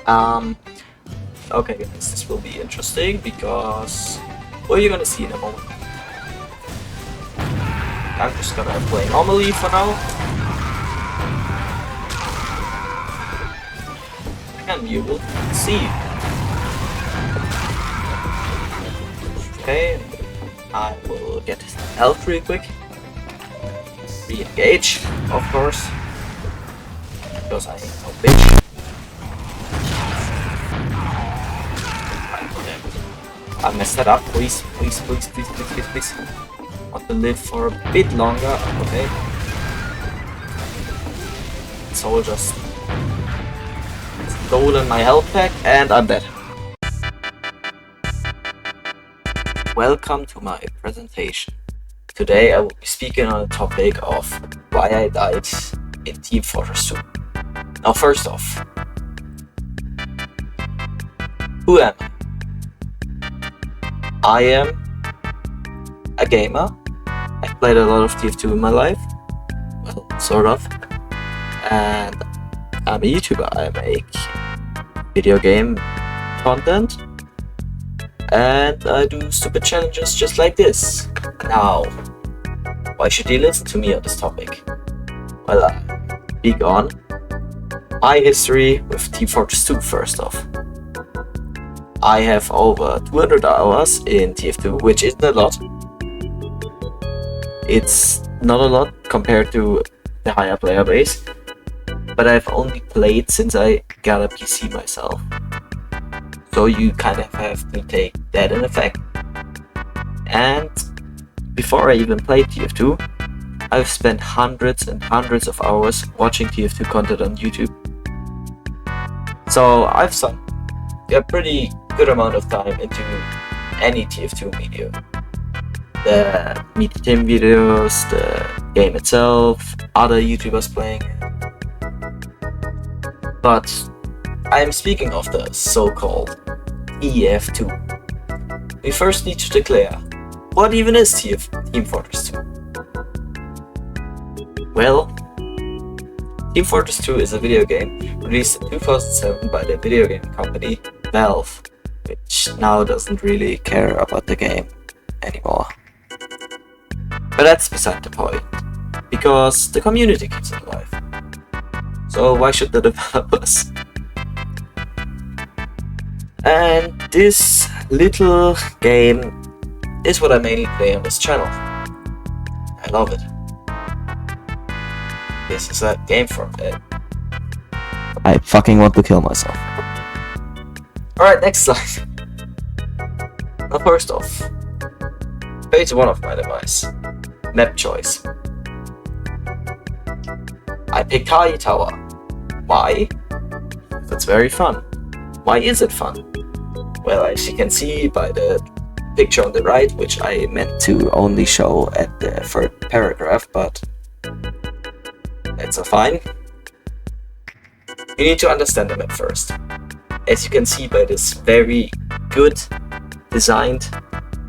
Um, okay guys, this will be interesting because, well, you're gonna see in a moment. I'm just gonna play normally for now. And you will see. Okay, I will get health real quick. Re-engage, of course. Because I ain't no bitch. I messed that up, please. Want to live for a bit longer, okay. Soldiers stolen my health pack and I'm dead. Welcome to my presentation. Today I will be speaking on the topic of why I died in Team Fortress 2. Now first off, who am I? I am a gamer. I played a lot of TF2 in my life. Well, sort of. And I'm a YouTuber. I make video game content. And I do stupid challenges just like this. Now, why should you listen to me on this topic? Well, big on my history with Team Fortress 2 first off. I have over 200 hours in TF2, which isn't a lot. It's not a lot compared to the higher player base, but I've only played since I got a PC myself. So you kind of have to take that in effect. And before I even played TF2, I've spent hundreds and hundreds of hours watching TF2 content on YouTube. So I've sunk a pretty good amount of time into any TF2 video. The Meet the Team videos, the game itself, other YouTubers playing it. But I'm speaking of the so-called TF2. We first need to declare, what even is Team Fortress 2? Well, Team Fortress 2 is a video game released in 2007 by the video game company Valve, which now doesn't really care about the game anymore. But that's beside the point, because the community keeps it alive. So why should the developers? And this little game is what I mainly play on this channel. I love it. This is a game from it. I fucking want to kill myself. Alright, next slide. Now first off, phase 1 of my device. Map choice. I picked High Tower. Why? That's very fun. Why is it fun? Well, as you can see by the picture on the right, which I meant to only show at the third paragraph, but that's fine. You need to understand the map first. As you can see by this very good designed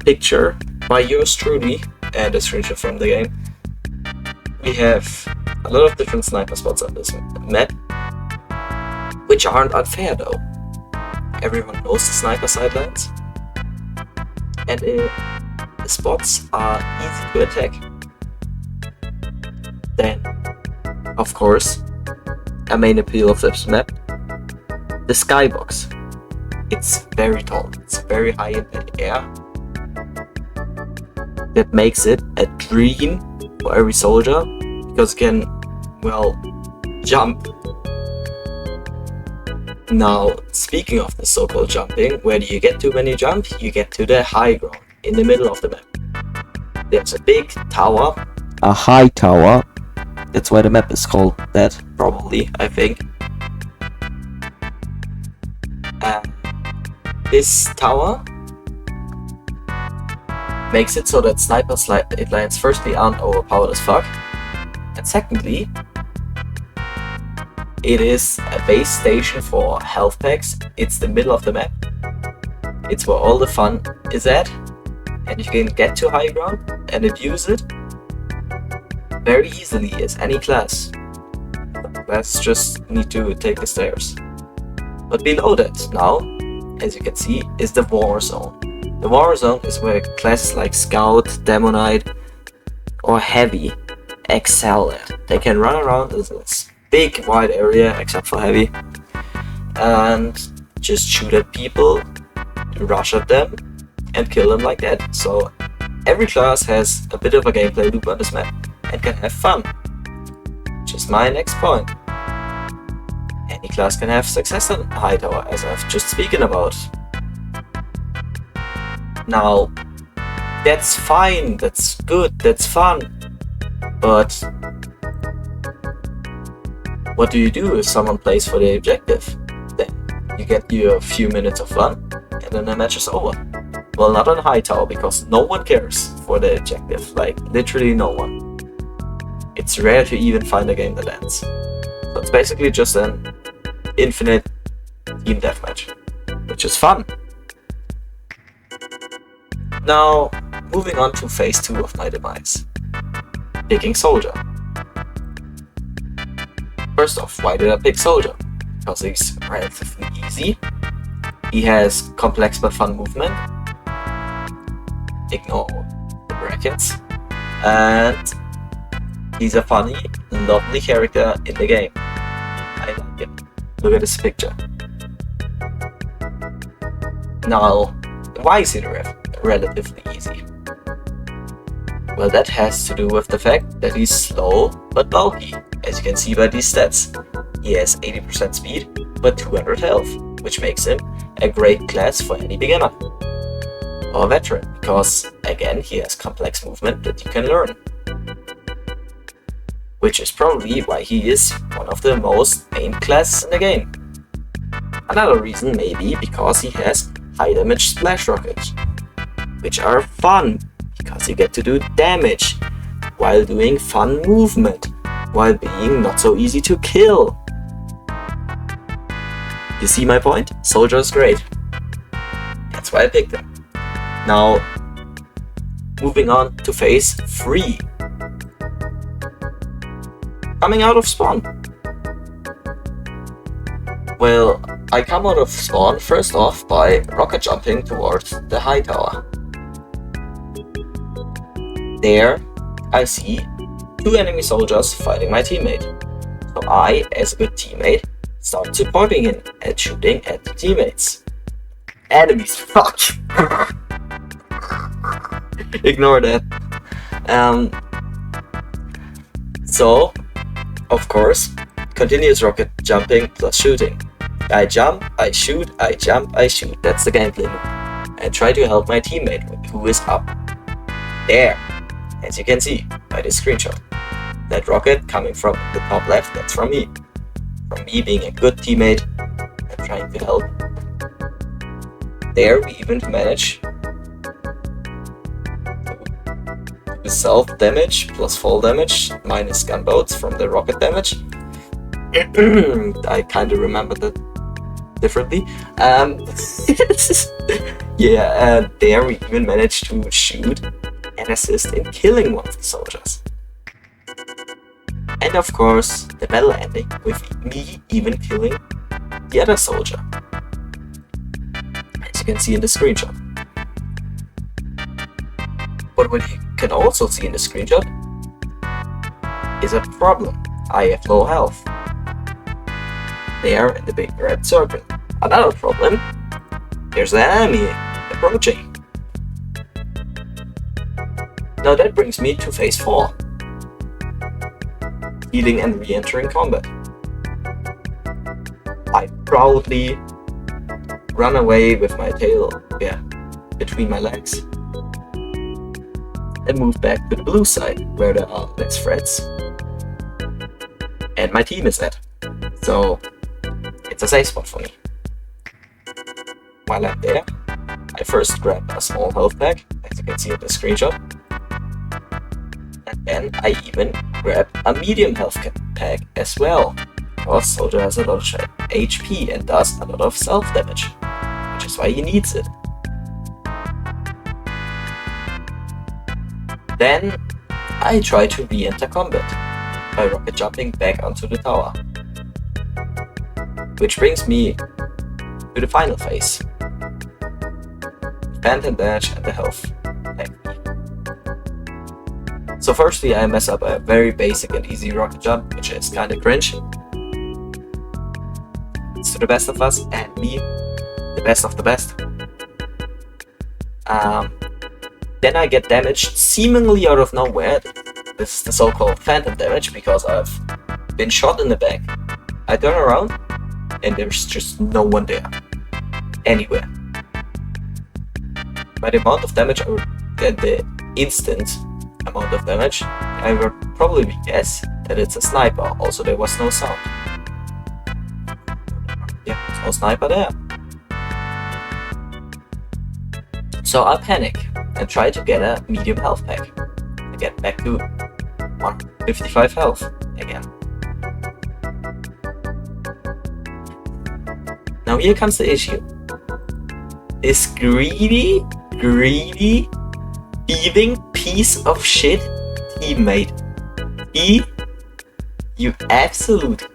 picture by yours truly and a screenshot from the game, we have a lot of different sniper spots on this map, which aren't unfair though. Everyone knows the sniper sidelines, and the spots are easy to attack. Then, of course, a main appeal of this map, the skybox. It's very tall, it's very high in the air. That makes it a dream for every soldier, because it can, well, jump. Now, speaking of the so-called jumping, where do you get to when you jump? You get to the high ground, in the middle of the map. There's a big tower, a high tower. That's why the map is called that, probably, I think. And this tower makes it so that snipers lands firstly aren't overpowered as fuck, and secondly, it is a base station for health packs. It's the middle of the map. It's where all the fun is at, and you can get to high ground and abuse it very easily as any class. Let's just need to take the stairs. But below that now, as you can see, is the war zone. The war zone is where classes like Scout, Demo Knight, or Heavy excel at. They can run around in this big wide area, except for Heavy, and just shoot at people, rush at them, and kill them like that. So every class has a bit of a gameplay loop on this map and can have fun. Which is my next point. Any class can have success on Hightower, as I've just spoken about. Now, that's fine, that's good, that's fun, but what do you do if someone plays for the objective? Then you get your few minutes of fun, and then the match is over. Well, not on Hightower, because no one cares for the objective, like literally no one. It's rare to even find a game that ends. So it's basically just an infinite team deathmatch, which is fun. Now, moving on to phase 2 of my demise. Picking Soldier. First off, why did I pick Soldier? Because he's relatively easy. He has complex but fun movement. Ignore the brackets. And he's a funny, lovely character in the game. I like him. Look at this picture. Now, why is he relatively easy? Well, that has to do with the fact that he's slow but bulky. As you can see by these stats, he has 80% speed but 200 health, which makes him a great class for any beginner or veteran, because again, he has complex movement that you can learn. Which is probably why he is one of the most main classes in the game. Another reason may be because he has high damage splash rockets, which are fun, because you get to do damage while doing fun movement, while being not so easy to kill. You see my point? Soldier is great. That's why I picked him. Now, moving on to phase 3. Coming out of spawn. Well, I come out of spawn first off by rocket jumping towards the high tower. There, I see 2 enemy soldiers fighting my teammate. So I, as a good teammate, start supporting him and shooting at the teammates. Enemies, fuck! Ignore that. So, of course, continuous rocket jumping plus shooting. I jump, I shoot, I jump, I shoot. That's the gameplay loop. And try to help my teammate who is up there. As you can see by this screenshot. That rocket coming from the top left, that's from me. From me being a good teammate and trying to help. There we even manage to self damage plus fall damage minus gunboats from the rocket damage. I kind of remember that differently. Yeah, and there we even managed to shoot and assist in killing one of the soldiers. And of course, the battle ending with me even killing the other soldier. As you can see in the screenshot. But what you can also see in the screenshot is a problem. I have low health. There in the big red circle. Another problem, there's an enemy approaching. Now that brings me to phase 4. Healing and re-entering combat. I proudly run away with my tail, between my legs. And move back to the blue side, where there are less threats. And my team is at. So, it's a safe spot for me. While I'm there, I first grab a small health pack, as you can see in the screenshot. And then I even grab a medium health pack as well, because Soldier has a lot of HP and does a lot of self damage, which is why he needs it. Then I try to re-enter combat by rocket jumping back onto the tower, which brings me to the final phase. Phantom damage and the health pack. So firstly, I mess up a very basic and easy rocket jump, which is kinda cringe. It's to the best of us and me, the best of the best. Then I get damaged seemingly out of nowhere. This is the so-called phantom damage because I've been shot in the back. I turn around and there's just no one there. Anywhere. By the amount of damage I would get, the instant amount of damage, I would probably guess that it's a sniper. Also, there was no sound. Yeah, there's no sniper there. So I panic and try to get a medium health pack to get back to 155 health again. Now here comes the issue. This greedy, thieving piece of shit teammate. You absolute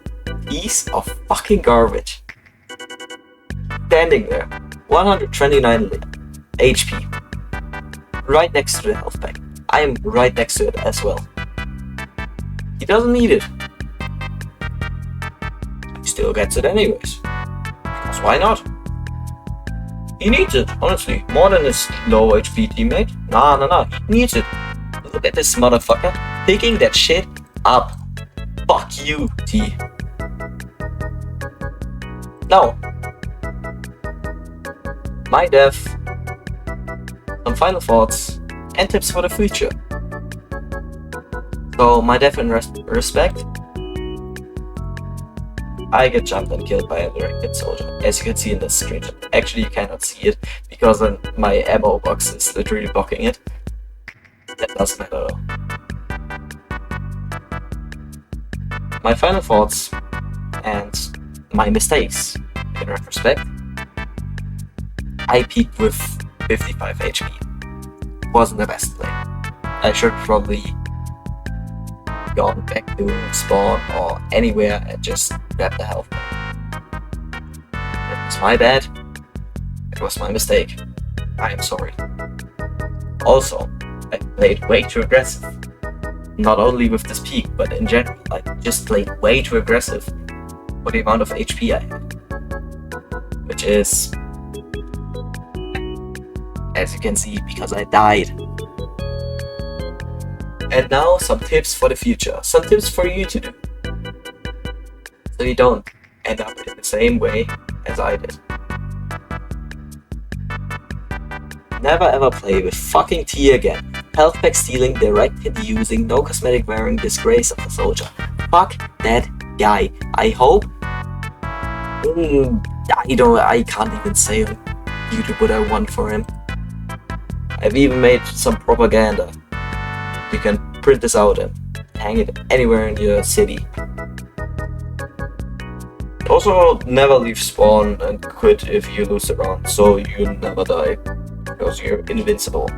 piece of fucking garbage. Standing there, 129 HP, right next to the health pack. I am right next to it as well. He doesn't need it. He still gets it anyways. Because why not? He needs it, honestly. More than his low HP teammate. Nah. He needs it. Look at this motherfucker picking that shit up. Fuck you, T. Now, my death, some final thoughts, and tips for the future. So, my death in respect, I get jumped and killed by a directed soldier, as you can see in this screenshot. Actually, you cannot see it, because my ammo box is literally blocking it. That doesn't matter though. My final thoughts, and my mistakes, in retrospect. I peaked with 55 HP. Wasn't the best play. I should probably gone back to spawn or anywhere and just grab the health pack. It was my bad. It was my mistake. I am sorry. Also, I played way too aggressive. Not only with this peak, but in general, I just played way too aggressive for the amount of HP I had. Which is, as you can see, because I died. And now some tips for the future. Some tips for you to do. So you don't end up in the same way as I did. Never ever play with fucking T again. Health pack stealing, direct hit using, no cosmetic wearing, disgrace of the soldier. Fuck that guy. I hope... I can't even say on YouTube what I want for him. I've even made some propaganda. You can print this out and hang it anywhere in your city. Also, never leave spawn and quit if you lose the round, so you never die, because you're invincible.